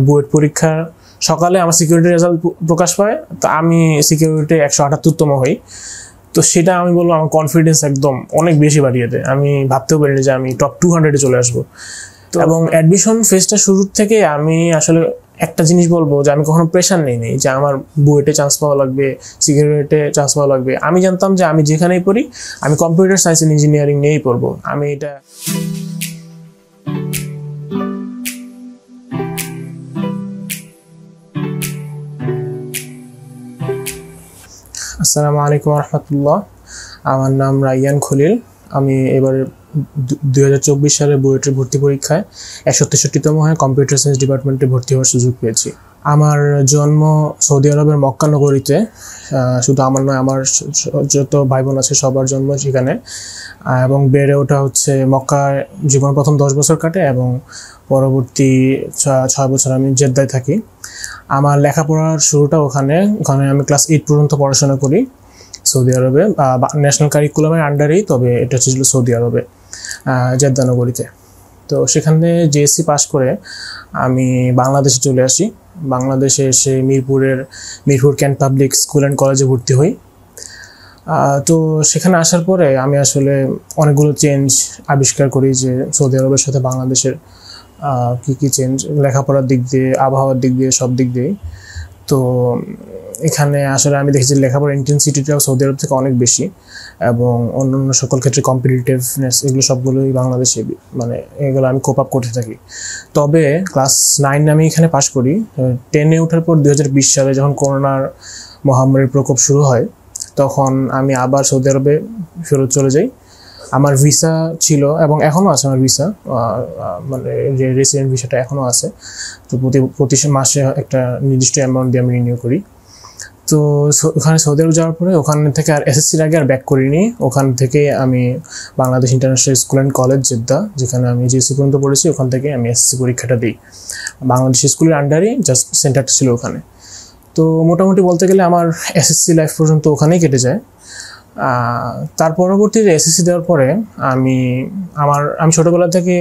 বুয়েট পরীক্ষার সকালে আমার সিকিউরিটি রেজাল্ট প্রকাশ পায়, তো আমি সিকিউরিটি 178তম হই। তো সেটা আমি বলবো আমার কনফিডেন্স একদম অনেক বেশি বাড়িয়ে দেয়। আমি ভাবতেও পারিনি যে আমি টপ 200-এ চলে আসবো। তো এবং অ্যাডমিশন ফেজটা শুরুর থেকে আমি আসলে একটা জিনিস বলবো যে আমি কখনো প্রেশার নেই যে আমার বুয়েটে চান্স পাওয়া লাগবে, সিকিউরিটিতে চান্স পাওয়া লাগবে। আমি জানতাম যে আমি যেখানেই পড়ি আমি কম্পিউটার সায়েন্স এন্ড ইঞ্জিনিয়ারিং নিয়েই পড়বো। আমি এটা আসসালামু আলাইকুম রহমতুল্লাহ। আমার নাম রাইয়ান খলিল। আমি এবার 2024 সালে বুয়েটের ভর্তি পরীক্ষায় 163তম হয়ে কম্পিউটার সায়েন্স ডিপার্টমেন্টে ভর্তি হওয়ার সুযোগ পেয়েছি। আমার জন্ম সৌদি আরবের মক্কা নগরীতে। শুধু আমার নয়, আমার যত ভাই বোন আছে সবার জন্ম সেখানে, এবং বেড়ে ওঠা হচ্ছে মক্কায়। জীবন প্রথম 10 বছর কাটে এবং পরবর্তী 6 বছর আমি জেদ্দায় থাকি। আমার লেখাপড়ার শুরুটা ওখানে আমি ক্লাস 8 পর্যন্ত পড়াশোনা করি সৌদি আরবে, ন্যাশনাল কারিকুলামের আন্ডারেই, তবে এটা ছিল সৌদি আরবে জেদ্দা নগরীতে। তো সেখানে জিএসসি পাস করে আমি বাংলাদেশে চলে আসি। বাংলাদেশে এসে Mirpur can't public school and কলেজে ভর্তি হই। তো সেখানে আসার পরে আমি আসলে অনেকগুলো চেঞ্জ আবিষ্কার করি যে সৌদি আরবের সাথে বাংলাদেশের কী চেঞ্জ, লেখাপড়ার দিক দিয়ে, আবহাওয়ার দিক দিয়ে, সব দিক দিয়েই। তো এখানে আসলে আমি দেখেছি লেখাপড়ার ইন্টেন্সিটিটাও সৌদি আরব থেকে অনেক বেশি, এবং অন্যান্য সকল ক্ষেত্রে কম্পিটিটিভনেস এগুলো সবগুলোই বাংলাদেশে, মানে এগুলো আমি কোপ আপ করতে থাকি। তবে ক্লাস 9 আমি এখানে পাশ করি। 10-এ ওঠার পর 2020 সালে যখন করোনার মহামারীর প্রকোপ শুরু হয়, তখন আমি আবার সৌদি আরবে ফেরত চলে যাই। আমার ভিসা ছিল এবং এখনও আছে, আমার ভিসা মানে যে রেসিডেন্ট ভিসাটা এখনও আছে। তো প্রতি মাসে একটা নির্দিষ্ট অ্যামাউন্ট দিয়ে আমি রিনিউ করি। তো ওখানে সৌদি আরব যাওয়ার পরে ওখান থেকে আর এসএসসির আগে আর ব্যাক করিনি। ওখান থেকে আমি Bangladesh international school and college Jeddah, যেখানে আমি জিএসসি পর্যন্ত পড়েছি, ওখান থেকে আমি এসএসসি পরীক্ষাটা দিই। বাংলাদেশ স্কুলের আন্ডারেই জাস্ট সেন্টারটা ছিল ওখানে। তো মোটামুটি বলতে গেলে আমার এসএসসি লাইফ পর্যন্ত ওখানেই কেটে যায়। তার পরবর্তীতে এসএসসি দেওয়ার পরে আমি ছোটোবেলা থেকে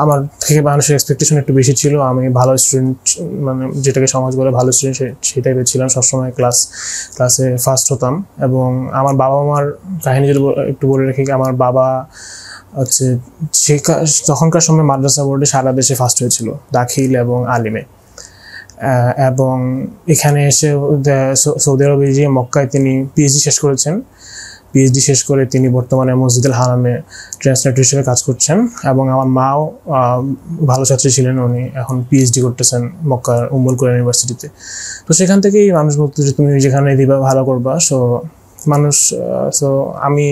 আমার থেকে মানুষের এক্সপেকটেশন একটু বেশি ছিল। আমি ভালো স্টুডেন্ট, মানে যেটাকে সমাজ বলে ভালো স্টুডেন্ট, সেই টাইপের ছিলাম। সবসময় ক্লাসে ফার্স্ট হতাম। এবং আমার বাবা মার কাহিনী যদি একটু বলে রাখি, আমার বাবা হচ্ছে তখনকার সময় মাদ্রাসা বোর্ডে সারা দেশে ফার্স্ট হয়েছিল, দাখিল এবং আলিমে। এবং এখানে এসে সৌদি আরবে যে মক্কায় তিনি পিএইচডি শেষ করেছেন। পিএইচডি শেষ করে তিনি বর্তমানে মসজিদুল হারামে ট্রান্সলেটর হিসেবে কাজ করছেন। এবং আমার মাও ভালো ছাত্রী ছিলেন, উনি এখন পিএইচডি করতেছেন মক্কার উম্মুল কুরআন ইউনিভার্সিটিতে। তো সেখান থেকেই মানুষ বলতো যে তুমি যেখানে দিবা ভালো করবা। আমি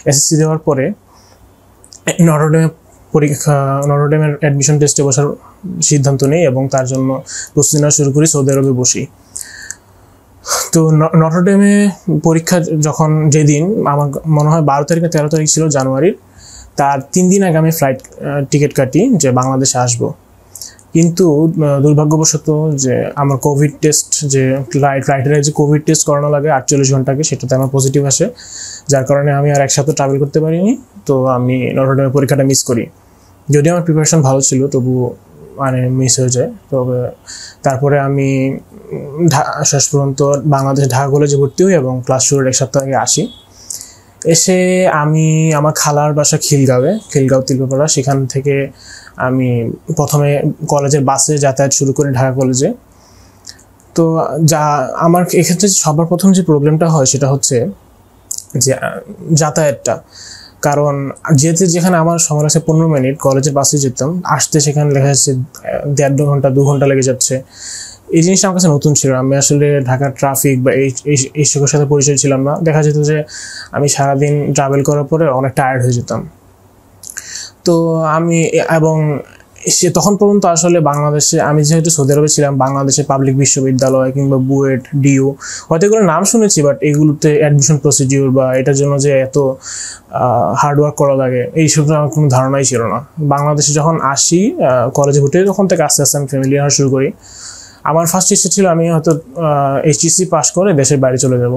এসএসসি দেওয়ার পরে নটরডেমের অ্যাডমিশন টেস্টে বসার সিদ্ধান্ত নেই এবং তার জন্য প্রস্তুতি নেওয়া শুরু করি। সৌদি আরবে বসি। তো নটরডেমে পরীক্ষা যখন যেদিন, আমার মনে হয় 12 তারিখ না 13 তারিখ ছিল জানুয়ারির, তার 3 দিন আগে আমি ফ্লাইট টিকিট কাটি যে বাংলাদেশে আসবো। কিন্তু দুর্ভাগ্যবশত যে আমার কোভিড টেস্ট, যে ফ্লাইটের যে কোভিড টেস্ট করানো লাগে 48 ঘন্টাকে, সেটাতে আমার পজিটিভ আসে, যার কারণে আমি আর একসাথে ট্রাভেল করতে পারিনি। তো আমি নটরডেমের পরীক্ষাটা মিস করি। যদিও আমার প্রিপারেশন ভালো ছিল, তবু মানে মিস হয়ে যায়। তবে তারপরে আমি শেষ পর্যন্ত বাংলাদেশ ঢাকা কলেজে ভর্তি হই এবং ক্লাস শুরুর 1 সপ্তাহ আগে আসি। এসে আমি আমার খালার বাসা খিলগাঁও তিলপাড়া, সেখান থেকে আমি প্রথমে কলেজের বাসে যাতায়াত শুরু করি ঢাকা কলেজে। তো আমার এক্ষেত্রে সবার প্রথম যে প্রবলেমটা হয় সেটা হচ্ছে যে যাতায়াতটা। কারণ যেখানে আমার সময় লাগছে 15 মিনিট, কলেজের বাসে যেতাম, আসতে সেখানে লেখা যাচ্ছে 1.5 ঘন্টা 2 ঘন্টা লেগে যাচ্ছে। এই জিনিসটা আমার কাছে নতুন ছিল। আমি আসলে ঢাকার ট্রাফিক বা এই সকলের সাথে পরিচয় ছিলাম না। দেখা যেত যে আমি সারাদিন ট্রাভেল করার পরে অনেক টায়ার্ড হয়ে যেতাম। তো তখন পর্যন্ত আসলে বাংলাদেশে, আমি যেহেতু সৌদি আরবে ছিলাম, বাংলাদেশে পাবলিক বিশ্ববিদ্যালয় কিংবা বুয়েট, ডিইউ হয়তো এগুলো নাম শুনেছি, বাট এগুলোতে অ্যাডমিশন প্রসিডিউর বা এটার জন্য যে এত হার্ডওয়ার্ক করা লাগে এইসব আমার কোনো ধারণাই ছিল না। বাংলাদেশে যখন আসি কলেজে ভর্তি, তখন থেকে আস্তে আস্তে আমি ফ্যামিলিয়ার হওয়া শুরু করি। আমার ফার্স্ট ইচ্ছা ছিল আমি হয়তো এইচএসসি পাস করে দেশের বাইরে চলে যাব,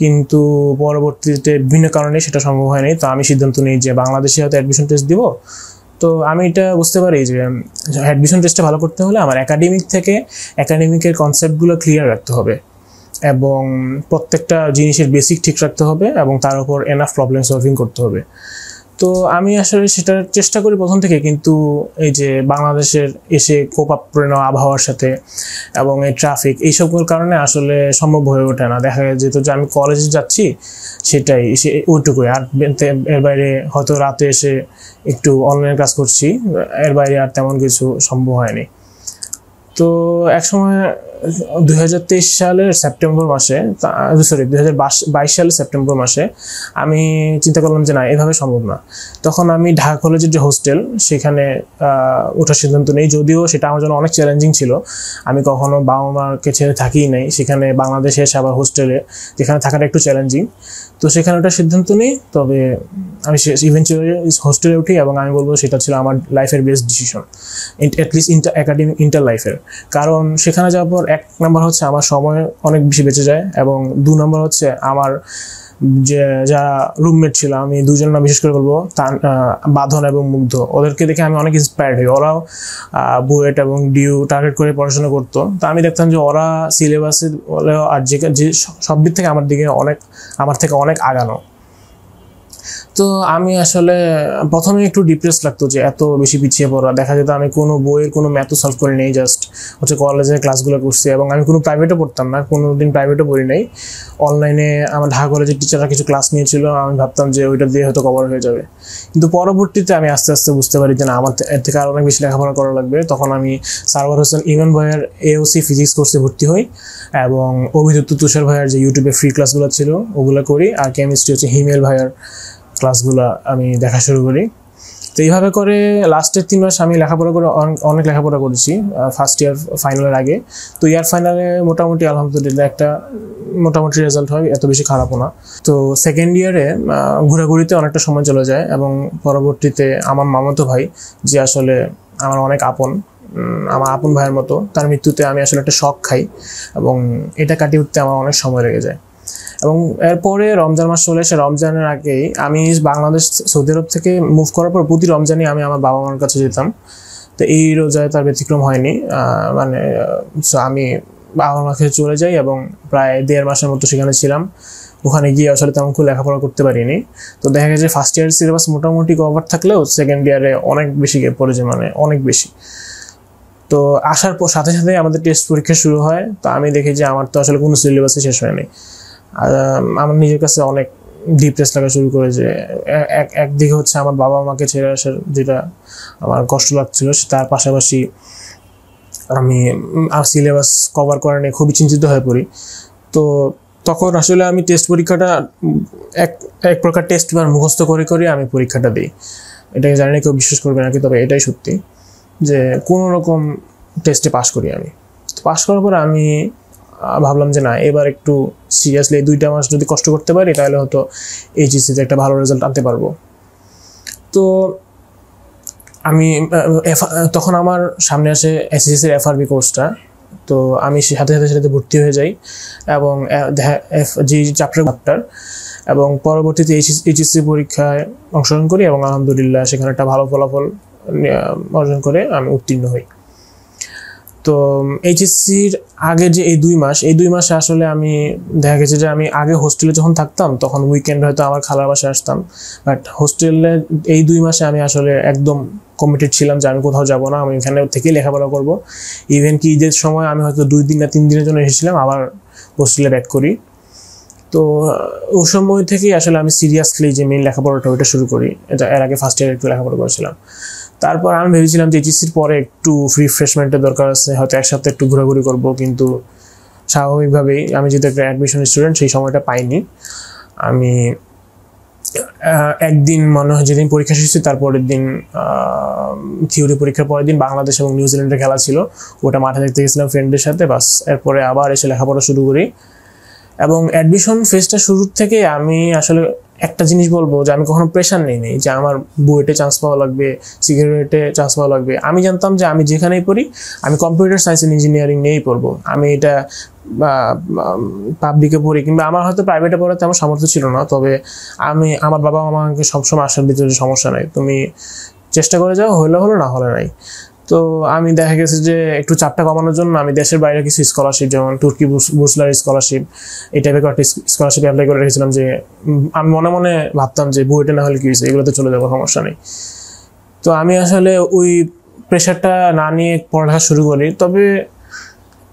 কিন্তু পরবর্তীতে বিভিন্ন কারণে সেটা সম্ভব হয়নি। তো আমি সিদ্ধান্ত নিই যে বাংলাদেশে হয়তো অ্যাডমিশন টেস্ট দিব, তো আমি এটা বুঝতে পারি যে অ্যাডমিশন টেস্টটা ভালো করতে হলে আমার একাডেমিকের কনসেপ্টগুলো ক্লিয়ার রাখতে হবে এবং প্রত্যেকটা জিনিসের বেসিক ঠিক রাখতে হবে এবং তার উপর এনাফ প্রবলেম সলভিং করতে হবে। তো আমি আসলে সেটার চেষ্টা করি প্রথম থেকে, কিন্তু এই যে বাংলাদেশের এসে কোপ আপ করে নেওয়া আবহাওয়ার সাথে এবং এই ট্রাফিক এইসবের কারণে আসলে সম্ভব হয়ে ওঠে না। দেখা যেত যে আমি কলেজে যাচ্ছি সেটাই ওইটুকুই, আর এর বাইরে হয়তো রাতে এসে একটু অনলাইন ক্লাস করছি, এর বাইরে আর তেমন কিছু সম্ভব হয়নি। তো একসময় 2023 সালের সেপ্টেম্বর মাসে, 2022 সালের সেপ্টেম্বর মাসে আমি চিন্তা করলাম যে না, এভাবে সম্ভব না। তখন আমি ঢাকা কলেজের যে হোস্টেল সেখানে ওঠার সিদ্ধান্ত নেই, যদিও সেটা আমার জন্য অনেক চ্যালেঞ্জিং ছিল। আমি কখনো বাবা মাকে ছেড়ে থাকিই নাই, সেখানে বাংলাদেশে এসে আবার হোস্টেলে, যেখানে থাকাটা একটু চ্যালেঞ্জিং। তো সেখানে ওটার সিদ্ধান্ত নেই, তবে আমি ইভেন্চুয়ালি হোস্টেলে উঠি এবং আমি বলবো সেটা ছিল আমার লাইফের বেস্ট ডিসিশন, অ্যাটলিস্ট ইন্টার লাইফের। কারণ সেখানে যাওয়ার পর 1 নম্বর হচ্ছে আমার সময় অনেক বেশি বেঁচে যায়, এবং 2 নম্বর হচ্ছে আমার যে যারা রুমমেট ছিল, আমি 2 জন না বিশেষ করে বলবো, বাঁধন এবং মুগ্ধ, ওদেরকে দেখে আমি অনেক ইন্সপায়ার্ড হই। ওরাও বুয়েট এবং ডিউ টার্গেট করে পড়াশোনা করতো। তো আমি দেখতাম যে ওরা সিলেবাসে বলেও আর যে সব দিক থেকে আমার থেকে অনেক আগানো। তো আমি আসলে প্রথমে একটু ডিপ্রেস লাগতো যে এত বেশি পিছিয়ে পড়া। দেখা যেত আমি কোনো বইয়ের কোনো ম্যাথও সলভ করি নাই, জাস্ট হচ্ছে কলেজের ক্লাসগুলো করছি, এবং আমি কোনো প্রাইভেটও পড়তাম না, কোনো দিন প্রাইভেটও পড়ি নাই। অনলাইনে আমার ঢাকা কলেজের টিচাররা কিছু ক্লাস নিয়েছিল, আমি ভাবতাম যে ওইটা দিয়ে হয়তো কভার হয়ে যাবে। কিন্তু পরবর্তীতে আমি আস্তে আস্তে বুঝতে পারি যে না, আমার এর থেকে আরও অনেক বেশি লেখাপড়া করা লাগবে। তখন আমি সারওয়ার হোসেন ইমন ভাইয়ের AOC ফিজিক্স কোর্সে ভর্তি হই, এবং অভিযুক্ত তুষার ভাইয়ের যে ইউটিউবে ফ্রি ক্লাসগুলো ছিল ওগুলো করি, আর কেমিস্ট্রি হচ্ছে হিমেল ভাইয়ের ক্লাসগুলো আমি দেখা শুরু করি। তো এইভাবে করে লাস্টের 3 মাস আমি লেখাপড়া করে অনেক লেখাপড়া করেছি ফার্স্ট ইয়ার ফাইনালের আগে। তো ইয়ার ফাইনালে মোটামুটি আলহামদুলিল্লাহ একটা মোটামুটি রেজাল্ট হয়, এত বেশি খারাপও না। তো সেকেন্ড ইয়ারে ঘোরাঘুরিতে অনেকটা সময় চলে যায়, এবং পরবর্তীতে আমার মামাতো ভাই, যে আসলে আমার অনেক আমার আপন ভাইয়ের মতো, তার মৃত্যুতে আমি আসলে একটা শক খাই, এবং এটা কাটিয়ে উঠতে আমার অনেক সময় লেগে যায়। এবং এরপরে রমজান মাস চলে এসে, রমজানের আগেই আমি বাংলাদেশ সৌদি আরব থেকে মুভ করার পর প্রতি রমজানে আমি আমার বাবা মার কাছে যেতাম। তো এই রোজায় তার ব্যতিক্রম হয়নি, মানে আমি বাবা মার কাছে চলে যাই এবং প্রায় 1.5 মাসের মতো সেখানে ছিলাম। ওখানে গিয়ে আসলে তেমন খুব লেখাপড়া করতে পারিনি। তো দেখা গেছে ফার্স্ট ইয়ার সিলেবাস মোটামুটি কভার থাকলেও সেকেন্ড ইয়ারে অনেক বেশি গ্যাপ পড়েছে, মানে অনেক বেশি। তো আসার পর সাথে সাথে আমাদের টেস্ট পরীক্ষা শুরু হয়। তো আমি দেখি যে আমার তো আসলে কোনো সিলেবাসই শেষ হয়নি। আমার নিজের কাছে অনেক ডিপ্রেস লাগা শুরু করে, যে একদিকে হচ্ছে আমার বাবা মাকে ছেড়ে আসার যেটা আমার কষ্ট লাগছিল, তার পাশাপাশি আমি সিলেবাস কভার করা নিয়ে খুবই চিন্তিত হয়ে পড়ি। তো তখন আসলে আমি টেস্ট পরীক্ষাটা এক প্রকার টেস্ট মুখস্থ করে আমি পরীক্ষাটা দিই। এটাকে জানি না কেউ বিশ্বাস করবে নাকি, তবে এটাই সত্যি যে কোনো রকম টেস্টে পাশ করি আমি। পাশ করার পর আমি ভাবলাম যে না, এবার একটু সিরিয়াসলি 2টা মাস যদি কষ্ট করতে পারি তাহলে হয়তো এইচএসসিতে একটা ভালো রেজাল্ট আনতে পারবো। তো আমি তখন আমার সামনে আসে এসএসসির FRB কোর্সটা। তো আমি সাথে সাথে সেটাতে ভর্তি হয়ে যাই এবং যে চ্যাপ্টার, এবং পরবর্তীতে এইচএসসি পরীক্ষায় অংশগ্রহণ করি, এবং আলহামদুলিল্লাহ সেখানে একটা ভালো ফলাফল অর্জন করে আমি উত্তীর্ণ হই। তো এইচএসসির আগে যে এই 2 মাসে আসলে আমি দেখা গেছে যে আমি আগে হোস্টেলে যখন থাকতাম তখন উইকেন্ড হয়তো আমার খালার বাসায় আসতাম, বাট হোস্টেলে এই 2 মাসে আমি আসলে একদম কমিটেড ছিলাম যে আমি কোথাও যাব না, আমি এখানে থেকেই লেখাপড়া করব। ইভেন কি ঈদের সময় আমি হয়তো 2 দিন না 3 দিনের জন্য এসেছিলাম, আবার হোস্টেলে ব্যাক করি। তো ওই সময় থেকেই আসলে আমি সিরিয়াসলি যে মেইন লেখাপড়াটা ওইটা শুরু করি। এটা এর আগে ফার্স্ট ইয়ারে একটু লেখাপড়া করেছিলাম। তারপর আমি ভেবেছিলাম যে এইচএসসির পরে একটু রিফ্রেশমেন্টের দরকার আছে, হয়তো এক সপ্তাহে একটু ঘোরাঘুরি করবো, কিন্তু স্বাভাবিকভাবেই আমি যেহেতু একটা অ্যাডমিশন স্টুডেন্ট সেই সময়টা পাইনি। আমি একদিন মনে হয় যেদিন পরীক্ষা শেষ হয়েছে তারপরের দিন থিওরি পরীক্ষার পরের দিন বাংলাদেশ এবং নিউজিল্যান্ডের খেলা ছিল, ওটা মাঠে দেখতে গেছিলাম ফ্রেন্ডের সাথে, বাস এরপরে আবার এসে লেখাপড়া শুরু করি। এবং অ্যাডমিশন ফেজটা শুরুর থেকে আমি আসলে একটা জিনিস বলবো যে আমি কখনো প্রেশার নেই যে আমার বুয়েটে চান্স পাওয়া লাগবে, সিকিউরিটিতে চান্স পাওয়া লাগবে। আমি জানতাম যে আমি যেখানেই পড়ি আমি কম্পিউটার সায়েন্স অ্যান্ড ইঞ্জিনিয়ারিং নিয়েই পড়বো। আমি এটা পাবলিকে পড়ি কিংবা আমার হয়তো প্রাইভেটে পড়াতে আমার সামর্থ্য ছিল না, তবে আমার বাবা আমাকে সবসময় আসার ভিতরে সমস্যা নাই, তুমি চেষ্টা করে যাও, হলো হলো, না হলে নাই। তো আমি দেখা গেছে যে একটু চাপটা কমানোর জন্য আমি দেশের বাইরে কিছু স্কলারশিপ, যেমন তুর্কি বুর্সলার স্কলারশিপ, এই টাইপের কয়েকটা স্কলারশিপ অ্যাপ্লাই করে রেখেছিলাম, যে আমি মনে মনে ভাবতাম যে বুয়েটে না হলে কি হয়েছে, এগুলোতে চলে যাবো, সমস্যা নেই। তো আমি আসলে ওই প্রেশারটা না নিয়ে পড়ালেখা শুরু করি। তবে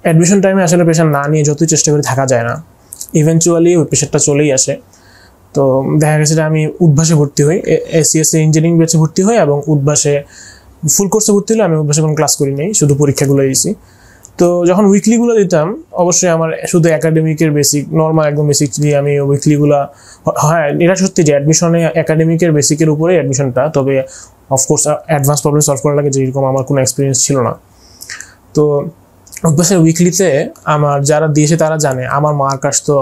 অ্যাডমিশন টাইমে আসলে প্রেশার না নিয়ে যতই চেষ্টা করে থাকা যায় না, ইভেনচুয়ালি ওই প্রেশারটা চলেই আসে। তো দেখা গেছে যে আমি উদ্ভাসে ভর্তি হই, এসিএসসি ইঞ্জিনিয়ারিং ব্যাচে ভর্তি হই, এবং উদ্ভাসে ফুল কোর্সে ভর্তি হলে আমি উদ্ভাসে কোনো ক্লাস করি নাই, শুধু পরীক্ষাগুলো দিয়েছি। তো যখন উইকলিগুলো দিতাম, অবশ্যই আমার শুধু একাডেমিকের বেসিক, নর্মাল একদম বেসিক দিয়ে আমি উইকলিগুলো, হ্যাঁ এটা সত্যি যে অ্যাডমিশনে একাডেমিকের বেসিকের উপরে অ্যাডমিশনটা, তবে অফকোর্স অ্যাডভান্স প্রবলেম সলভ করা লাগে, যেরকম আমার কোনো এক্সপিরিয়েন্স ছিল না। তো অভ্যাসের উইকলিতে আমার যারা দিয়েছে তারা জানে আমার মার্ক আসতো,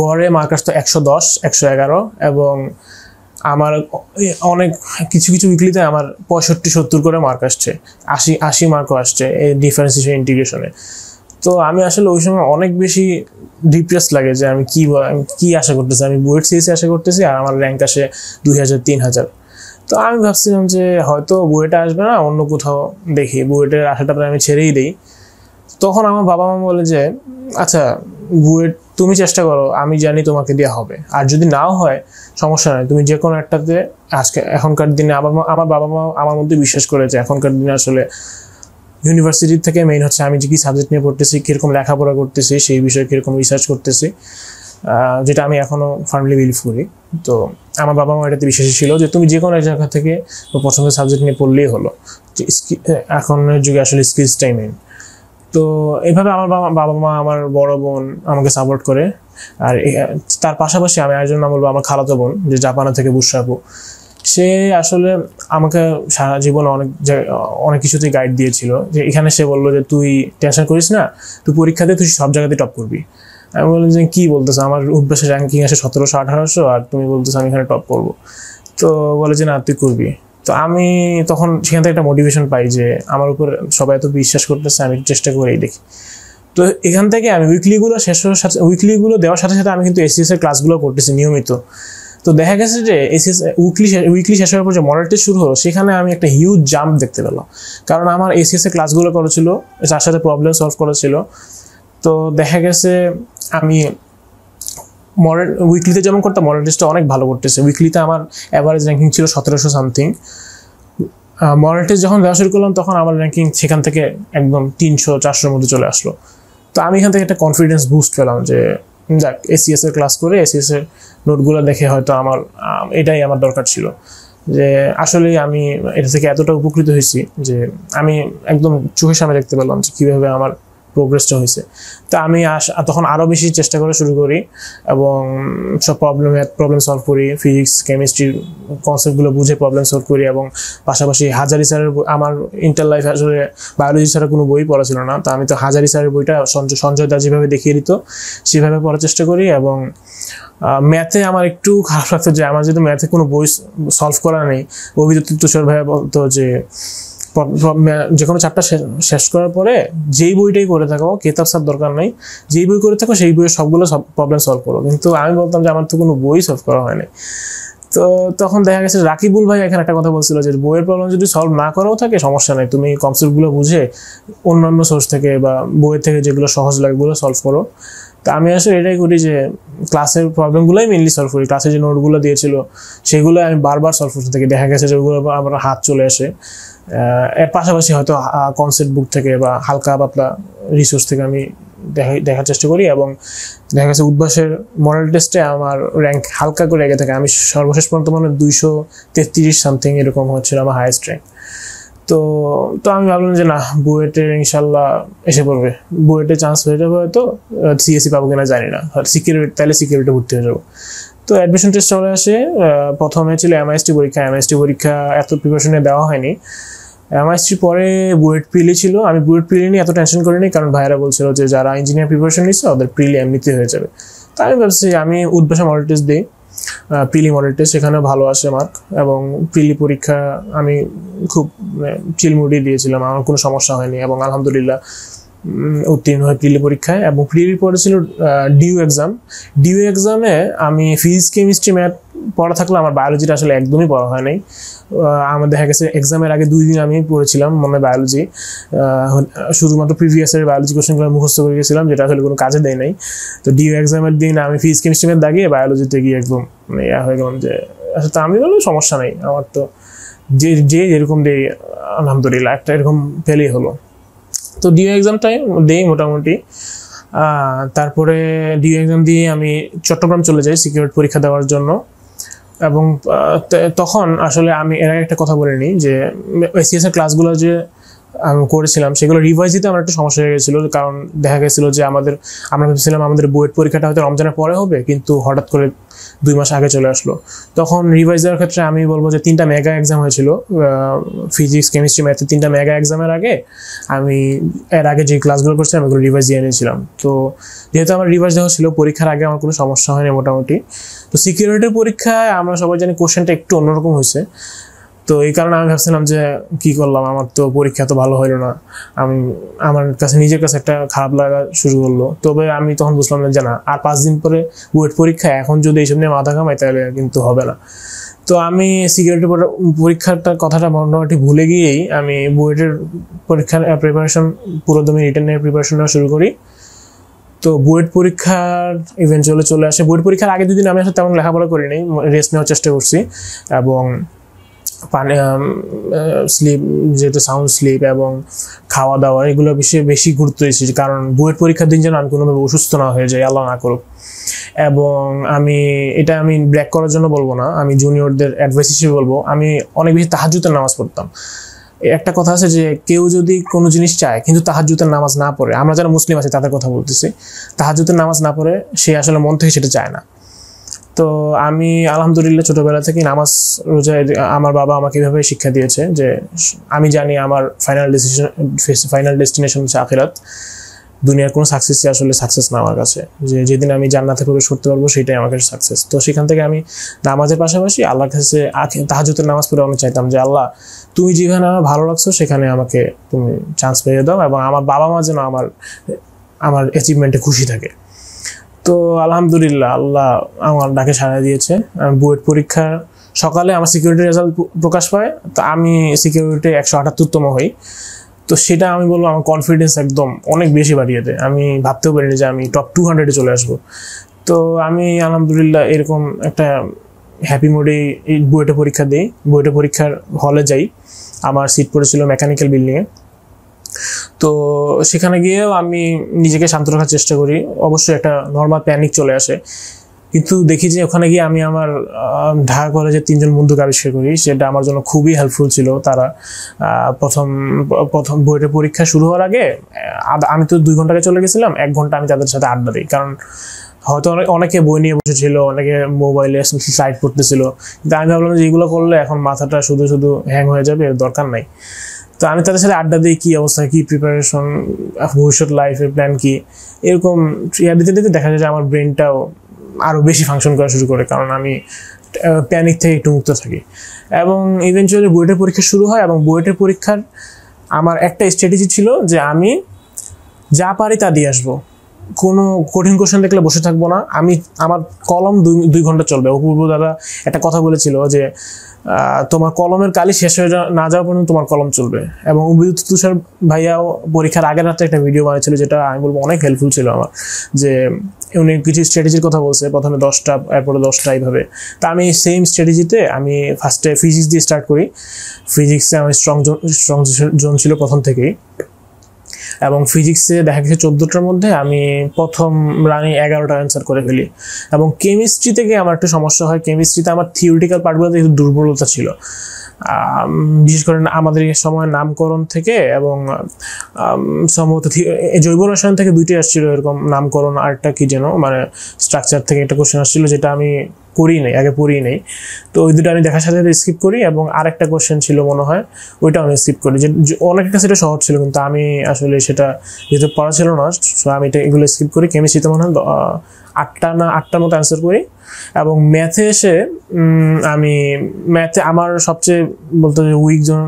গড়ে মার্ক আসতো 110, 111, এবং আমার অনেক কিছু কিছু উইকলিতে আমার 65-70 করে মার্ক আসছে, 80 মার্কও আসছে এই ডিফারেন্সিয়েশন ইন্টিগ্রেশনে। তো আমি আসলে ওই সময় অনেক বেশি ডিপ্রেস লাগে যে আমি কি আশা করতেছি, আমি বুয়েট সিএসসি আশা করতেছি আর আমার র্যাঙ্ক আসে 2000, 3000। তো আমি ভাবছিলাম যে হয়তো বুয়েটে আসবে না, অন্য কোথাও দেখি, বুয়েটের আশাটা আমি ছেড়েই দিই। তখন আমার বাবা মা বলে যে আচ্ছা বুয়েট তুমি চেষ্টা করো, আমি জানি তোমাকে দেওয়া হবে, আর যদি নাও হয় সমস্যা নেই, তুমি যে কোনো একটাতে, এখনকার দিনে আমার বাবা মা আমার মধ্যে বিশ্বাস করেছে। এখনকার দিনে আসলে ইউনিভার্সিটি থেকে মেইন হচ্ছে আমি যে কি সাবজেক্ট নিয়ে পড়তেছি, কীরকম লেখাপড়া করতেছি, সেই বিষয়ে কীরকম রিসার্চ করতেছি, যেটা আমি এখনও ফার্মলি বিলিভ করি। তো আমার বাবা মা এটাতে বিশ্বাসী ছিল যে তুমি যে কোনো এক জায়গা থেকে পছন্দের সাবজেক্ট নিয়ে পড়লেই হলো, যে এখনের যুগে আসলে স্কিলসটাই মেইন। তো এইভাবে আমার বাবা মা, আমার বড় বোন আমাকে সাপোর্ট করে। আর তার পাশাপাশি আমি একজন বলবো আমার খালাতো বোন, যে জাপানা থেকে বুশরাপু, সে আসলে আমাকে সারা জীবন অনেক কিছুতেই গাইড দিয়েছিল। যে এখানে সে বললো যে তুই টেনশন করিস না, তুই পরীক্ষাতে তুই সব জায়গাতেই টপ করবি। আমি বললাম যে কী বলতেছো, আমার উদ্ভাসের র্যাঙ্কিং আসে 1700, 1800, আর তুমি বলতেছো আমি এখানে টপ করবো। তো বলে যে না তুই করবি। তো আমি তখন সেখান থেকে একটা মোটিভেশন পাই যে আমার উপর সবাই এত বিশ্বাস করতেছে, আমি চেষ্টা করেই দেখি। তো এখান থেকে আমি উইকলিগুলো দেওয়ার সাথে সাথে আমি কিন্তু এসিএস এর ক্লাসগুলো করতেছি নিয়মিত। তো দেখা গেছে যে এসিএস উইকলি শেষ হওয়ার পর যে মডেল টেস্ট শুরু হলো, সেখানে আমি একটা হিউজ জাম্প দেখতে পেলাম, কারণ আমার এসিএস এর ক্লাসগুলো করেছিল, তার সাথে প্রবলেম সলভ করেছিল। তো দেখা গেছে আমি উইকলিতে যেমন করতাম, মডেল টেস্টটা অনেক ভালো করতেছে। উইকলিতে আমার অ্যাভারেজ র্যাঙ্কিং ছিল 1700 সামথিং। মডেল টেস্ট যখন দেওয়া শুরু করলাম, তখন আমার র্যাঙ্কিং সেখান থেকে একদম 300-400-র মধ্যে চলে আসলো। তো আমি এখান থেকে একটা কনফিডেন্স বুস্ট পেলাম যে যাক, এসিএস এর ক্লাস করে এসিএস এর নোটগুলো দেখে হয়তো এটাই আমার দরকার ছিল, যে আসলে আমি এটা থেকে এতটা উপকৃত হয়েছি যে আমি একদম চোখের সামনে দেখতে পেলাম যে কীভাবে আমার প্রোগ্রেসটা হয়েছে। তো আমি তখন আরও বেশি চেষ্টা করা শুরু করি, এবং সব প্রবলেম সলভ করি, ফিজিক্স কেমিস্ট্রির কনসেপ্টগুলো বুঝে প্রবলেম সলভ করি, এবং পাশাপাশি হাজারি স্যারের আমার ইন্টার লাইফ আসলে বায়োলজি ছাড়া কোনো বই পড়া ছিল না। তো আমি তো হাজারি স্যারের বইটা সঞ্জয় দা যেভাবে দেখিয়ে দিত সেভাবে পড়ার চেষ্টা করি। এবং ম্যাথে আমার একটু খারাপ লাগতো যে আমার যদি ম্যাথে কোনো বই সলভ করা নেই, অভিজিৎ তুষার ভাইয়া বলতো যে যে কোনো চ্যাপ্টার শেষ করার পরে যেই বইটাই করে থাকো, কেতাব সাব দরকার নেই, যেই বই করে থাকো সেই বইয়ের সবগুলো প্রবলেম সলভ করো। কিন্তু আমি বলতাম যে আমার তো কোনো বই সলভ করা হয়নি। তো তখন দেখা গেছে রাকিবুল ভাই এখানে একটা কথা বলছিল যে বইয়ের প্রবলেম যদি সলভ না করাও থাকে সমস্যা নেই, তুমি কনসেপ্টগুলো বুঝে অন্যান্য সোর্স থেকে বা বইয়ের থেকে যেগুলো সহজ লাগে ওগুলো সলভ করো। তো আমি আসলে এটাই করি যে ক্লাসের প্রবলেমগুলোই মেনলি সলভ করি। ক্লাসে যে নোটগুলো দিয়েছিল সেগুলো আমি বারবার সলভ করতে থাকি। দেখা গেছে যে ওগুলো আমার হাত চলে আসে। এর পাশাপাশি হয়তো কনসেপ্ট বুক থেকে বা হালকা পাতলা রিসোর্স থেকে আমি দেখার চেষ্টা করি। এবং দেখা গেছে উদ্ভাসের মডেল টেস্টে আমার র্যাঙ্ক হালকা করে এগিয়ে থাকে। আমি সর্বশেষ পর্যন্ত মানে 233 সামথিং এরকম হচ্ছিল আমার হাইয়েস্ট র্যাঙ্ক। তো আমি ভাবলাম যে না, বুয়েটের ইনশাল্লাহ এসে পড়বে, বুয়েটে চান্স হয়ে যাবে, হয়তো সিএসসি পাবো কিনা জানি না, সিকিউরিটি ভর্তি হয়ে যাবো। তো অ্যাডমিশন টেস্ট চলে আসে। প্রথমে ছিল এমআইএসটি পরীক্ষা এত প্রিপারেশনে দেওয়া হয়নি। এমআইএসটির পরে বুয়েট প্রিলি ছিল। আমি বুয়েট প্রিলি নিয়ে এত টেনশন করিনি, কারণ ভাইরা বলছিল যে যারা ইঞ্জিনিয়ার প্রিপারেশন নিচ্ছে ওদের প্রিলি এমনিতে হয়ে যাবে। তো আমি ভাবছি আমি উদ্ভাসে মডেল টেস্ট দিই, প্রিলি মডেল টেস্ট, সেখানেও ভালো আসে মার্ক। এবং প্রিলি পরীক্ষা আমি খুব চিলমুডি দিয়েছিলাম, আমার কোনো সমস্যা হয়নি। এবং আলহামদুলিল্লাহ উত্তীর্ণ হয় প্রিলি পরীক্ষায়। এবং প্রিলির পরে ছিল ডিউ এক্সাম। ডিউ এক্সামে আমি ফিজিক্স কেমিস্ট্রি ম্যাথ পড়া থাকলে আমার বায়োলজিটা আসলে একদমই পড়া হয় নাই। আমার দেখা গেছে এক্সামের আগে 2 দিন আমি পড়েছিলাম মনে বায়োলজি, শুধুমাত্র প্রিভিয়াস ইয়ারের বায়োলজি কোশ্চেনগুলো মুখস্থ করে গেছিলাম, যেটা আসলে কোনো কাজে দেয় নাই। তো ডিউ এক্সামের দিন আমি ফিজিক্স কেমিস্ট্রি ম্যাথ দাগিয়ে বায়োলজিতে গিয়ে একদম হয়ে গেলাম যে আসলে আমি বললাম সমস্যা নেই, আমার তো যে যেরকম দেই আলহামদুলিল্লাহ একটা এরকম ফেলেই হলো। তো ডিউ এক্সামটাই দেই মোটামুটি। তারপরে ডিউ এক্সাম দিয়ে আমি চট্টগ্রাম চলে যাই সিকিউরিটি পরীক্ষা দেওয়ার জন্য। এবং তখন আসলে আমি এর আগে একটা কথা বলে নিই যে এসিএস এর ক্লাসগুলো যে আমি করেছিলাম সেগুলো রিভাইজ দিতে আমার একটু সমস্যা হয়ে গেছিলো, কারণ দেখা গেছিলো যে আমরা ভেবেছিলাম আমাদের বুয়েট পরীক্ষাটা হয়তো রমজানের পরে হবে, কিন্তু হঠাৎ করে 2 মাস আগে চলে আসলো। তখন রিভাইজ দেওয়ার ক্ষেত্রে আমি বলবো যে 3টা মেগা এক্সাম হয়েছিল ফিজিক্স কেমিস্ট্রি ম্যাথে, 3টা মেগা এক্সামের আগে আমি এর আগে যে ক্লাসগুলো করছিলাম ওগুলো রিভাইজ দিয়ে নিয়েছিলাম। তো যেহেতু আমার রিভাইজ দেওয়া ছিল পরীক্ষার আগে আমার কোনো সমস্যা হয়নি মোটামুটি। তো সিকিউরিটির পরীক্ষায় আমরা সবাই জানি কোশ্চেনটা একটু অন্যরকম হয়েছে। তো এই কারণে আমি ভাবছিলাম যে কি করলাম, আমার তো পরীক্ষা তো ভালো হইলো না, আমার কাছে নিজের কাছে একটা খারাপ লাগা শুরু করলো। তবে আমি তখন বুঝলাম যে না, আর 5 দিন পরে বুয়েট পরীক্ষা, এখন যদি এইসব নিয়ে মাথা ঘামাই তাহলে কিন্তু হবে না। তো আমি সিকিউরিটি পরীক্ষাটার কথাটা মোটামুটি ভুলে গিয়েই আমি বুয়েটের পরীক্ষার প্রিপারেশন পুরোদমে রিটেনের প্রিপারেশন নেওয়া শুরু করি। তো বুয়েট পরীক্ষার ইভেন্টুয়ালি চলে আসে। বুয়েট পরীক্ষার আগে 2 দিন আমি আসলে তেমন লেখাপড়া করিনি, রেস্ট নেওয়ার চেষ্টা করছি এবং স্লিপ, যেহেতু সাউন্ড স্লিপ এবং খাওয়া দাওয়া এগুলো বেশি গুরুত্ব দিয়েছি, কারণ বুয়েট পরীক্ষার দিন যেন আমি কোনোভাবে অসুস্থ না হয়ে যাই, আল্লাহ না করুক। এবং আমি ব্রেক করার জন্য বলবো না, আমি জুনিয়রদের অ্যাডভাইস হিসেবে বলবো, আমি অনেক বেশি তাহাজ্জুদের নামাজ পড়তাম। একটা কথা আছে যে কেউ যদি কোনো জিনিস চায় কিন্তু তাহাজ্জুদের নামাজ না পড়ে, আমরা যারা মুসলিম আছি তাদের কথা বলতেছি, তাহাজ্জুদের নামাজ না পড়ে সে আসলে মন থেকে সেটা চায় না। তো আমি আলহামদুলিল্লাহ ছোটবেলা থেকে নামাজ রোজা আমার বাবা আমাকে এভাবে শিক্ষা দিয়েছে যে আমি জানি আমার ফাইনাল ডেস্টিনেশন হচ্ছে আখিরাত। দুনিয়ার কোনো সাকসেসই আসলে সাকসেস না আমার কাছে, যে যেদিন আমি জান্নাতে প্রবেশ করতে পারবো সেটাই আমার কাছে সাকসেস। তো সেখান থেকে আমি নামাজের পাশাপাশি আল্লাহর কাছে তাহাজ্জুদের নামাজ পড়ে অনেক চাইতাম যে আল্লাহ তুমি যেখানে আমার ভালো লাগছো সেখানে আমাকে তুমি চান্স পেয়ে দাও, এবং আমার বাবা মা যেন আমার অ্যাচিভমেন্টে খুশি থাকে। তো আলহামদুলিল্লাহ আল্লাহ আমার ডাকে সাড়া দিয়েছে। আমি বুয়েট পরীক্ষা সকালে আমার সিকিউরিটি রেজাল্ট প্রকাশ পায়, তো আমি সিকিউরিটি 178তম হই। তো সেটা আমি বলবো আমার কনফিডেন্স একদম অনেক বেশি বাড়িয়ে দেয়। আমি ভাবতেও পারিনি যে আমি টপ 200-এ চলে আসবো। তো আমি আলহামদুলিল্লাহ এরকম একটা হ্যাপি মোডে এই বুয়েটে পরীক্ষা দিই। বুয়েটে পরীক্ষার হলে যাই, আমার সিট পড়েছিল মেকানিক্যাল বিল্ডিংয়ে। তো সেখানে গিয়েও আমি নিজেকে শান্ত রাখার চেষ্টা করি, অবশ্যই একটা নর্মাল প্যানিক চলে আসে, কিন্তু দেখি যে ওখানে গিয়ে আমি আমার ঢাকা কলেজের 3জন বন্ধুকে আবিষ্কার করি, সেটা আমার জন্য খুবই হেল্পফুল ছিল। তারা প্রথম বইয়ের পরীক্ষা শুরু হওয়ার আগে আমি তো 2 ঘন্টা চলে গেছিলাম, 1 ঘন্টা আমি তাদের সাথে আড্ডা দিই, কারণ হয়তো অনেকে বই নিয়ে বসেছিল, অনেকে মোবাইলে স্লাইড পড়তেছিল, কিন্তু আমি ভাবলাম যে এগুলো করলে এখন মাথাটা শুধু হ্যাং হয়ে যাবে, এর দরকার নাই। তো আমি তাদের সাথে আড্ডা দিই, কী অবস্থা, কী প্রিপারেশন, ভবিষ্যৎ লাইফের প্ল্যান কী, এরকম দিতে দিতে দেখা যায় যে আমার ব্রেনটাও আরও বেশি ফাংশন করা শুরু করে, কারণ আমি প্যানিক থেকে একটু মুক্ত থাকি। এবং ইভেনচুয়ালি বুয়েটের পরীক্ষা শুরু হয়, এবং বুয়েটের পরীক্ষার আমার একটা স্ট্র্যাটেজি ছিল যে আমি যা পারি তা দিয়ে আসবো, কোনো কঠিন কোশ্চেন দেখলে বসে থাকবো না, আমার কলম 2 ঘন্টা চলবে। অপূর্ব দাদা একটা কথা বলেছিল যে তোমার কলমের কালি শেষ হয়ে না যাওয়া পর্যন্ত তোমার কলম চলবে। এবং অভিজিৎ তুষার ভাইয়াও পরীক্ষার আগের রাতে একটা ভিডিও বানিয়েছিল, যেটা আমি বলবো অনেক হেল্পফুল ছিল আমার, যে উনি কিছু স্ট্র্যাটেজির কথা বলছে, প্রথমে 10টা এরপরে 10টা এইভাবে। তা আমি সেম স্ট্র্যাটেজিতে আমি ফার্স্টে ফিজিক্স দিয়ে স্টার্ট করি। ফিজিক্সে আমার স্ট্রং জোন ছিল প্রথম থেকেই, এবং ফিজিক্সে দেখা গেছে 14টার মধ্যে আমি প্রথম রানে 11টা অ্যান্সার করে ফেলি। এবং কেমিস্ট্রি থেকে আমার একটু সমস্যা হয়, কেমিস্ট্রিতে আমার থিওরিটিক্যাল পার্টগুলোতে একটু দুর্বলতা ছিল, বিশেষ করে আমাদের এই সময় নামকরণ থেকে, এবং সম্ভবত জৈব রসায়ন থেকে 2টি আসছিল এরকম নামকরণ, আরেকটা কি যেন মানে স্ট্রাকচার থেকে একটা কোশ্চেন আসছিল, যেটা আমি আগে পড়ি নেই। তো ওই 2টা আমি দেখার সাথে সাথে স্কিপ করি, এবং আরেকটা কোশ্চেন ছিল মনে হয় ওইটাও আমি স্কিপ করি, যে অনেকের কাছে এটা সহজ ছিল, কিন্তু আমি আসলে সেটা যেহেতু পড়া ছিল না, আমি এগুলো স্কিপ করি। কেমিস্ট্রিতে মনে হয় 8টার মতো অ্যান্সার করি, এবং ম্যাথে এসে আমি ম্যাথে আমার সবচেয়ে বলতে উইক জোন,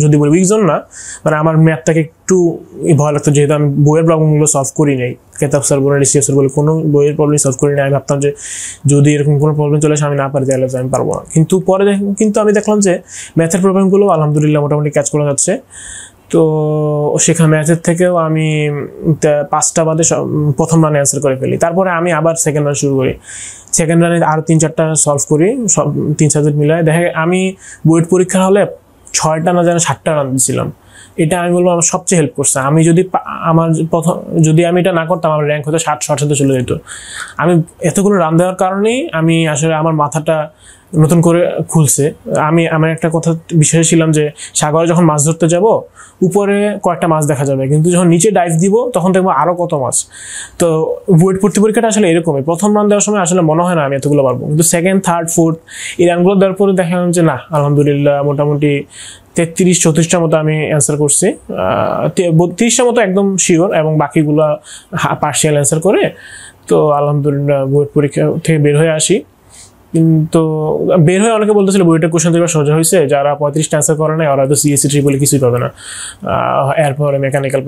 যদি বলি উইক জোন না, মানে আমার ম্যাথটাকে একটু ভয় লাগতো, যেহেতু আমি বইয়ের প্রবলেমগুলো সলভ করি নাই, কেতাব স্যার বলে রিসিভ স্যার বলে কোনো বইয়ের প্রবলেম সলভ করি নাই। আমি ভাবতাম যে যদি এরকম কোনো প্রবলেম চলে আসে আমি না পারি তাহলে আমি পারবো না, কিন্তু আমি দেখলাম যে ম্যাথের প্রবলেমগুলো আলহামদুলিল্লাহ মোটামুটি ক্যাচ করা যাচ্ছে। তো সেখানে ম্যাথের থেকেও আমি 5টা বাদে প্রথম রানে অ্যান্সার করে ফেলি। তারপরে আমি আবার সেকেন্ড রান শুরু করি, সেকেন্ড রানে আরও 3-4টা সলভ করি, সব 3 সাবজেক্ট মিলায়। দেখে আমি বুয়েট পরীক্ষার হলে 6টা না জানি 7টা রান দিয়েছিলাম। এটা আমি বলবো আমার সবচেয়ে হেল্প করছে। আমি যদি আমি এটা না করতাম আমার র্যাঙ্ক হয়তো 60-70 চলে যেত। আমি এতগুলো রান দেওয়ার কারণেই আমি আসলে আমার মাথাটা নতুন করে খুলছে। আমার একটা কথা বিশ্বাস ছিলাম যে সাগরে যখন মাছ ধরতে যাব উপরে কয়েকটা মাছ দেখা যাবে, কিন্তু যখন নিচে ডাইভ দিব তখন দেখবো আরো কত মাছ। তো বুয়েট ভর্তি পরীক্ষাটা আসলে এরকমই, প্রথম রান দেওয়ার সময় আসলে মনে হয় না আমি এতগুলো পারবো, কিন্তু সেকেন্ড, থার্ড, ফোর্থ এই রানগুলো দেওয়ার পরে দেখলাম যে না আলহামদুলিল্লাহ মোটামুটি 33-34টার মতো আমি অ্যান্সার করছি, 32টার মতো একদম শিওর, এবং বাকিগুলো পার্সিয়াল অ্যান্সার করে। তো আলহামদুলিল্লাহ বুয়েট পরীক্ষা থেকে বের হয়ে আসি। কিন্তু বের হয়ে অনেকে বলতেছিল বুয়েটের কোশ্চেন পেপার সোজা হয়েছে, যারা 35টা অ্যান্সার করে নাই ওরা তো সিএসসি ট্রিপলে কিছুই পাবে না, এরপরে মেকানিক্যাল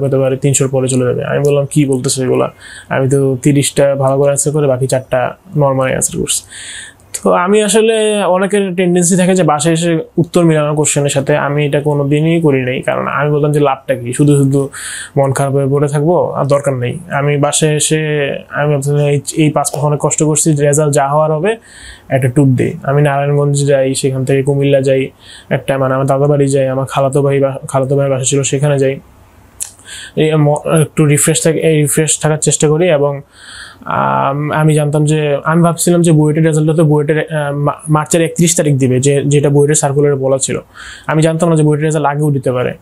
পেতে পারে 300-র পরে চলে যাবে। আমি বললাম কি বলতেছে এগুলা, আমি তো 30টা ভালো করে অ্যান্সার করে বাকি 4টা নর্মাল অ্যান্সার করছি। তো আমি আসলে অনেকের টেন্ডেন্সি থাকে যে বাসায় এসে উত্তর মিলানোর কোশ্চেনের সাথে, আমি এটা কোনো দিনই করি নাই, কারণ আমি বললাম যে লাভটা কি, শুধু শুধু মন খারাপ হয়ে পড়ে থাকবো, আর দরকার নেই। আমি বাসায় এসে আমি ভাবছিলাম এই 5 মাস অনেক কষ্ট করছি, রেজাল্ট যা হওয়ার হবে একটা ট্যুর দিই। আমি নারায়ণগঞ্জ যাই, সেখান থেকে কুমিল্লা যাই, একটা মানে আমার দাদা বাড়ি যাই, আমার খালাতো ভাইয়ের বাসা ছিল সেখানে যাই, একটু রিফ্রেশ থাকার চেষ্টা করি। এবং আমি জানতাম যে আমি ভাবছিলাম যে বুয়েটের রেজাল্টটা তো বুয়েটের মার্চের 31 তারিখ দিবে, যেটা বুয়েটের সার্কুলারে বলা ছিল। আমি জানতাম না যে বুয়েটের রেজাল্ট আগেও দিতে পারে।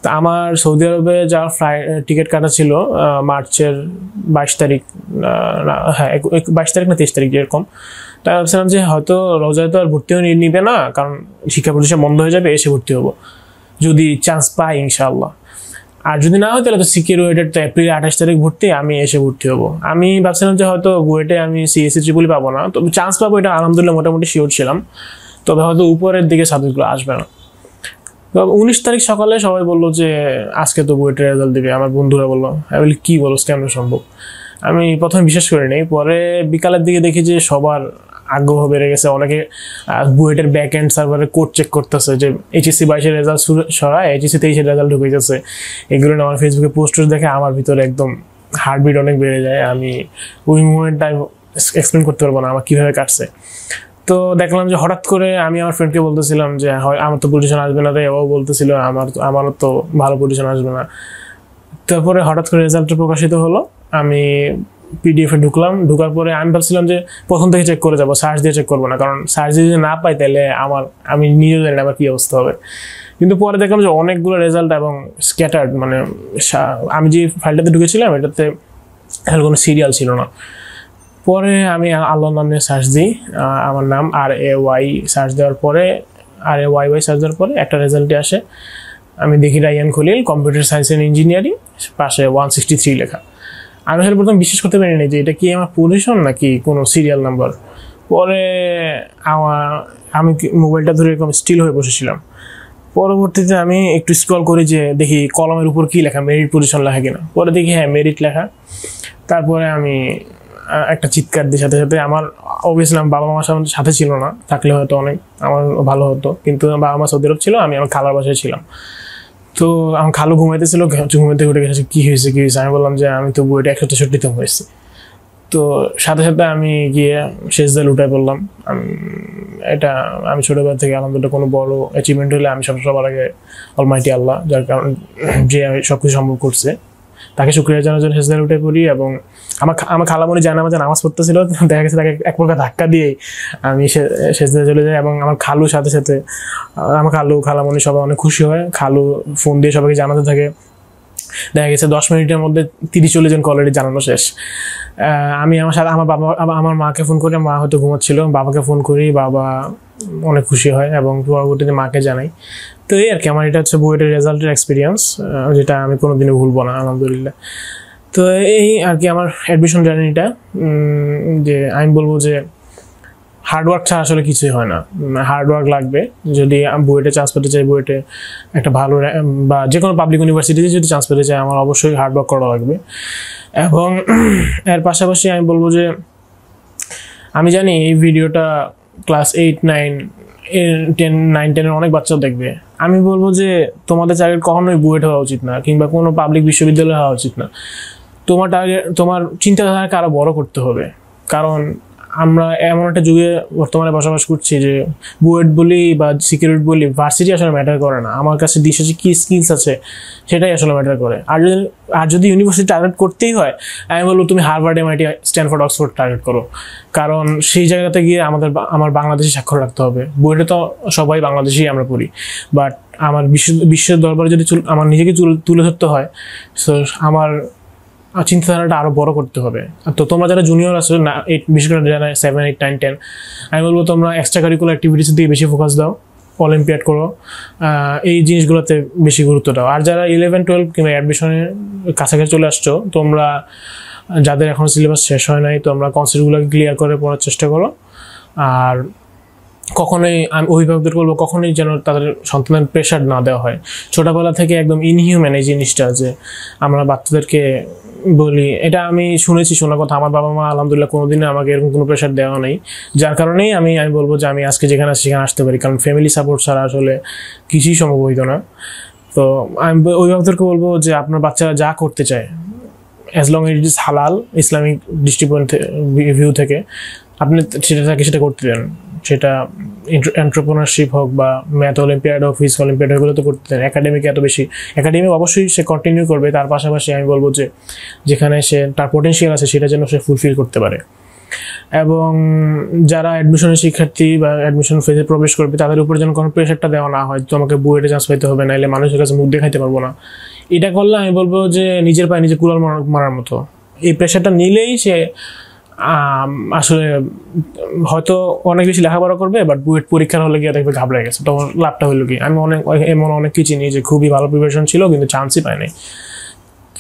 তো আমার সৌদি আরবে যাওয়ার টিকিট কাটা ছিল মার্চের 22 তারিখ, হ্যাঁ 22 তারিখ না 23 তারিখ এরকম। তাই ভাবছিলাম যে হয়তো রোজায় তো আর ভর্তিও নিবে না, কারণ শিক্ষা প্রতিষ্ঠান বন্ধ হয়ে যাবে, এসে ভর্তি হবো যদি চান্স পাই ইনশাআল্লাহ। আর যদি না হয় তাহলে তো সিকিউরিটেড, তো এপ্রিল 28 তারিখ ভর্তি, আমি এসে ভর্তি হবো। আমি ভাবছিলাম যে হয়তো বুয়েটে আমি সিএসসি ট্রিপলই পাবো না, তো চান্স পাবো এটা আলহামদুলিল্লাহ মোটামুটি শিওর ছিলাম, তবে হয়তো উপরের দিকে সাবজেক্টগুলো আসবে না। তো 19 তারিখ সকালে সবাই বললো যে আজকে তো বুয়েটের রেজাল্ট দিবে, আমার বন্ধুরা বললো। আমি বলি কি বলো, কেমন সম্ভব? আমি প্রথমে বিশ্বাস করি নাই, পরে বিকালের দিকে দেখি যে সবার আগ্রহ বেড়ে গেছে, অনেকে বুয়েটের ব্যাক এন্ড সার্ভারে কোড চেক করতেছে যে এইচএসসি 22-এর রেজাল্ট সরায় এইচএসসি 23-এর রেজাল্ট ঢুকে গেছে। এগুলো আমার ফেসবুকে পোস্ট দেখে আমার ভিতরে একদম হার্টবিট অনেক বেড়ে যায়। আমি ওই মুভমেন্টটা এক্সপ্লেন করতে পারবো না আমার কীভাবে কাটছে। তো দেখলাম যে হঠাৎ করে আমি আমার ফ্রেন্ডকে বলতেছিলাম যে হয় আমার তো পজিশন আসবে না রে, ও বলতেছিল আমারও তো ভালো পজিশন আসবে না। তারপরে হঠাৎ করে রেজাল্টটা প্রকাশিত হলো, আমি পিডিএফে ঢুকার পরে আমি ভাবছিলাম যে প্রথম থেকে চেক করে যাবো, সার্চ দিয়ে চেক করবো না, কারণ সার্চ দিয়ে যদি না পাই তাহলে আমি নিজেও জানি না আমার কী অবস্থা হবে। কিন্তু পরে দেখলাম যে অনেকগুলো রেজাল্ট এবং স্ক্যাটার্ড, মানে আমি যে ফাইলটাতে ঢুকেছিলাম এটাতে কোনো সিরিয়াল ছিল না। পরে আমি আল্লাহর নাম নিয়ে সার্চ দিই, আমার নাম RAY সার্চ দেওয়ার পরে RAYY সার্চ দেওয়ার পরে একটা রেজাল্টে আসে। আমি দেখি Rayyan Khalil, computer science and engineering, পাশে 163 লেখা। আমি আসলে প্রথম বিশ্বাস করতে পারিনি যে এটা কি আমার পজিশন নাকি কোনো সিরিয়াল নাম্বার। পরে আমি মোবাইলটা ধরে এরকম স্টিল হয়ে বসেছিলাম। পরবর্তীতে আমি একটু স্ক্রল করি যে দেখি কলমের উপর কি লেখা, মেরিট পজিশন লেখা কিনা। পরে দেখি হ্যাঁ মেরিট লেখা। তারপরে আমি একটা চিৎকার দিয়ে সাথে সাথে আমার অবভিয়াসলি আমার বাবা মার সাথে ছিল না, থাকলে হয়তো অনেক আমার ভালো হতো, কিন্তু বাবা মা সৌদি আরব ছিল, আমি আমার খালার বাসায় ছিলাম। তো আমার খালু ঘুমাইতেছিল, ঘুমাইতে উঠে গেছে, কি হয়েছে। আমি বললাম যে আমি তো বুয়েটে 163 হয়েছি। তো সাথে সাথে আমি গিয়ে সেজদা লুটাই বললাম। এটা আমি ছোটবেলা থেকে আলহামদুলিল্লাহ কোনো বড় অ্যাচিভমেন্ট হলে আমি সবার আগে অলমাইটি আল্লাহ, যার কারণ যে আমি সবকিছু সম্ভব করছে, তাকে শুকরিয়া জানার জন্য সেজদা লুটাই পড়ি। এবং আমার খালামণি জানামাজে নামাজ পড়তেছিল, দেখা গেছে তাকে এক প্রকার ধাক্কা দিয়ে আমি সেজদায় চলে যাই। এবং আমার খালুর সাথে সাথে আমার খালামণি সবাই অনেক খুশি হয়, খালু ফোন দিয়ে সবাইকে জানাতে থাকে। দেখা গেছে 10 মিনিটের মধ্যে 30-40 জনকে অলরেডি জানানো শেষ। আমি আমার সাথে আমার মাকে ফোন করি, মা হয়তো ঘুমাচ্ছিল, বাবাকে ফোন করি, বাবা অনেক খুশি হয় এবং পরবর্তীতে মাকে জানাই। তো এই আর কি আমার এটা হচ্ছে বুয়েটের রেজাল্টের এক্সপিরিয়েন্স, যেটা আমি কোনোদিনও ভুলবো না আলহামদুলিল্লাহ। তো এই আর কি আমার অ্যাডমিশন জার্নিটা, যে আমি বলবো যে হার্ডওয়ার্ক ছাড়া আসলে কিছুই হয় না। হার্ডওয়ার্ক লাগবে। যদি আমি বুয়েটে চান্স পেতে চাই, বুয়েটে একটা ভালো বা যে কোনো পাবলিক ইউনিভার্সিটিতে যদি চান্স পেতে চাই, আমার অবশ্যই হার্ডওয়ার্ক করা লাগবে। এবং এর পাশাপাশি আমি বলবো যে আমি জানি এই ভিডিওটা ক্লাস 8, 9, 10, 9, 10 অনেক বাচ্চাও দেখবে। আমি বলবো যে তোমাদের টার্গেট কখনোই বুয়েট হওয়া উচিত না, কিংবা কোনো পাবলিক বিশ্ববিদ্যালয় হওয়া উচিত না। তোমার টার্গেট, তোমার চিন্তাধারাকে আরও বড় করতে হবে। কারণ আমরা এমন একটা যুগে বর্তমানে বসবাস করছি যে বুয়েট বলি বা সিকিউরিটি বলি, ভার্সিটি আসলে ম্যাটার করে না। আমার কাছে দেশে যে কী স্কিলস আছে সেটাই আসলে ম্যাটার করে। আর যদি ইউনিভার্সিটি টার্গেট করতেই হয়, আমি বলবো তুমি Harvard, MIT, Stanford, Oxford target করো। কারণ সেই জায়গাতে গিয়ে আমার বাংলাদেশি স্বাক্ষর রাখতে হবে। বুয়েটে তো সবাই বাংলাদেশি আমরা পড়ি, বাট আমার বিশ্বের দরবারে যদি আমার নিজেকে তুলে ধরতে হয়, সো আমার চিন্তাধারাটা আরও বড় করতে হবে। তো তোমরা যারা জুনিয়র আছো না, বিশেষ করে যারা 7, 8, 9, 10, আমি বলবো তোমরা এক্সট্রা কারিকুলার অ্যাক্টিভিটিসের দিকে বেশি ফোকাস দাও, অলিম্পিয়াড করো, এই জিনিসগুলোতে বেশি গুরুত্ব দাও। আর যারা 11, 12 কিংবা অ্যাডমিশনের কাছাকাছি চলে আসছো, তোমরা যাদের এখন সিলেবাস শেষ হয় নাই, তোমরা কনসেপ্টগুলোকে ক্লিয়ার করে পড়ার চেষ্টা করো। আর কখনোই আমি অভিভাবকদের বলবো, কখনোই যেন তাদের সন্তানের প্রেশার না দেওয়া হয় ছোটবেলা থেকে। একদম ইনহিউম্যান এই জিনিসটা, যে আমরা বাচ্চাদেরকে বলি, এটা আমি শুনেছি, শোনা কথা। আমার বাবা মা আলহামদুলিল্লাহ কোনোদিনও আমাকে এরকম কোনো প্রেশার দেওয়া নেই, যার কারণেই আমি বলবো যে আমি আজকে যেখানে আছি সেখানে আসতে পারি। কারণ ফ্যামিলি সাপোর্ট ছাড়া আসলে কিছুই সম্ভব হইতো না। তো আমি অভিভাবকদেরকে বলবো যে আপনার বাচ্চারা যা করতে চায়, অ্যাজ লং ইট ইজ হালাল, ইসলামিক দৃষ্টিকোণ ভিউ থেকে, আপনি সেটা করতে দেন। সেটা এন্টারপ্রেনারশিপ হোক বা ম্যাথ অলিম্পিয়াড হোক, ফিজিক্স অলিম্পিয়াড, এগুলো তো করতে দেন। একাডেমিক অবশ্যই সে কন্টিনিউ করবে। তার পাশাপাশি আমি বলবো যে যেখানে সে তার পোটেনশিয়াল আছে সেটা যেন সে ফুলফিল করতে পারে। এবং যারা অ্যাডমিশনের শিক্ষার্থী বা অ্যাডমিশন ফেজে প্রবেশ করবে, তাদের উপর যেন কোনো প্রেশারটা দেওয়া না হয়, তোমাকে বুয়েটে চান্স পাইতে হবে, নাহলে মানুষের কাছে মুখ দেখাইতে পারবো না। এটা করলে আমি বলবো যে নিজের পায়ে নিজে কুড়াল মারার মতো। এই প্রেশারটা নিলেই সে আসলে হয়তো অনেক বেশি লেখাপড়া করবে, বাট বুয়েট পরীক্ষার হলে গিয়ে দেখবে ঘাবড়ে গেছে। তখন লাভটা হলো কি, আমি অনেককে চিনি যে খুবই ভালো প্রিপারেশন ছিল কিন্তু চান্সই পায় নাই।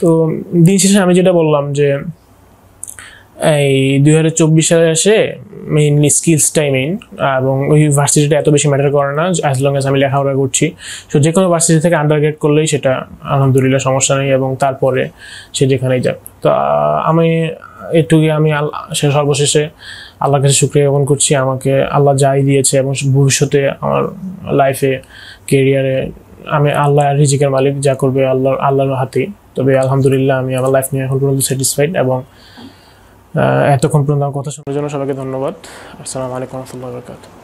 তো দিন শেষে আমি যেটা বললাম যে এই 2024 সালে এসে মেইনলি স্কিলসটাই মেইন, এবং ওই ভার্সিটিটা এত বেশি ম্যাটার করে না অ্যাজ লং অ্যাজ আমি লেখাপড়া করছি। সো যে কোনো ভার্সিটি থেকে আন্ডারগ্রেড করলেই সেটা আলহামদুলিল্লাহ সমস্যা নেই, এবং তারপরে সে যেখানেই যাক। তো আমি এটুকুই, আমি সর্বশেষে আল্লাহর কাছে শুকরিয়া জ্ঞাপন করছি। আমাকে আল্লাহ যাই দিয়েছে, এবং ভবিষ্যতে আমার লাইফে, কেরিয়ারে আমি আল্লাহ রিজিকের মালিক, যা করবে আল্লাহর হাতে। তবে আলহামদুলিল্লাহ আমি আমার লাইফ নিয়ে এখন পর্যন্ত স্যাটিসফাইড। এবং এতক্ষণ পর্যন্ত আমার কথা শোনার জন্য সবাইকে ধন্যবাদ। আসসালামু আলাইকুম ওয়া রাহমাতুল্লাহি ওয়া বারাকাতুহু।